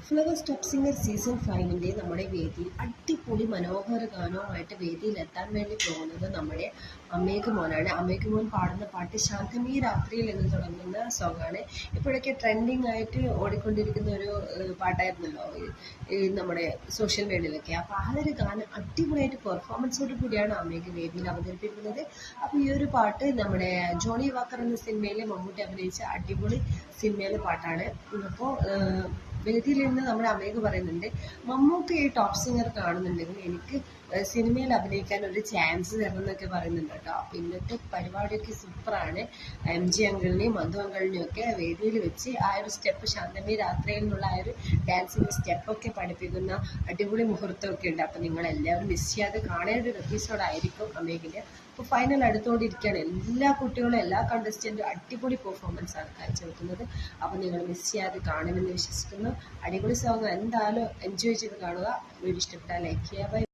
Flowers top singer season 5 നമ്മുടെ വേദിയിൽ അടിപൊളി മനോഹര ഗാനവുമായിട്ട് വേദിയിലെത്താൻ വേണ്ടി പോകുന്നത് നമ്മുടെ അമേഘ് മോനാണ്. അമേഘ് മോൻ പാടുന്ന പാട്ട് ശാന്തമീ രാത്രിയിൽ എന്ന് തുടങ്ങുന്ന സോങ്ങാണ്. ഇപ്പോഴൊക്കെ ട്രെൻഡിങ് ആയിട്ട് ഓടിക്കൊണ്ടിരിക്കുന്ന ഒരു പാട്ടായിരുന്നല്ലോ ഈ നമ്മുടെ സോഷ്യൽ മീഡിയയിലൊക്കെ. അപ്പോൾ ആ ഒരു ഗാനം അടിപൊളിയായിട്ട് പെർഫോമൻസോട് കൂടിയാണ് അമേഘ് വേദിയിൽ അവതരിപ്പിക്കുന്നത്. അപ്പോൾ ഈ ഒരു പാട്ട് നമ്മുടെ ജോണി വാക്കർ എന്ന സിനിമയിലെ മമ്മൂട്ടി അഭിനയിച്ച അടിപൊളി സിനിമയിലെ പാട്ടാണ്. അപ്പോൾ വേദിയിൽ നിന്ന് നമ്മുടെ അമേഘ് പറയുന്നുണ്ട്, മമ്മൂട്ടി ഈ ടോപ്പ് സിംഗർ കാണുന്നുണ്ടെങ്കിൽ എനിക്ക് സിനിമയിൽ അഭിനയിക്കാൻ ഒരു ചാൻസ് തരണം എന്നൊക്കെ പറയുന്നുണ്ട് കേട്ടോ. അപ്പോൾ ഇന്നത്തെ പരിപാടിയൊക്കെ സൂപ്പറാണ്. MG അങ്കിളിനെയും മധു അങ്കിളിനെയും ഒക്കെ വേദിയിൽ വെച്ച് ആ ഒരു സ്റ്റെപ്പ് ശാന്തമി രാത്രിയിൽ നിന്നുള്ള ആ ഒരു ഡാൻസിൻ്റെ സ്റ്റെപ്പൊക്കെ പഠിപ്പിക്കുന്ന അടിപൊളി മുഹൂർത്തമൊക്കെ ഉണ്ട്. അപ്പോൾ നിങ്ങളെല്ലാവരും മിസ് ചെയ്യാതെ കാണേണ്ട ഒരു എപ്പിസോഡായിരിക്കും അമേഘിൻ്റെ. ഇപ്പോൾ ഫൈനൽ അടുത്തുകൊണ്ടിരിക്കുകയാണ്. എല്ലാ കുട്ടികളും എല്ലാ കണ്ടസ്റ്റൻറ്റും അടിപൊളി പെർഫോമൻസ് ആണ് കാഴ്ചവെക്കുന്നത്. അപ്പോൾ നിങ്ങൾ മിസ് ചെയ്യാതെ കാണുമെന്ന് വിശ്വസിക്കുന്നു. അടിപൊളി സോങ് എന്തായാലും എൻജോയ് ചെയ്ത് കാണുക. വീഡിയോ ഇഷ്ടപ്പെട്ടാൽ ലൈക്ക് ചെയ്യുക.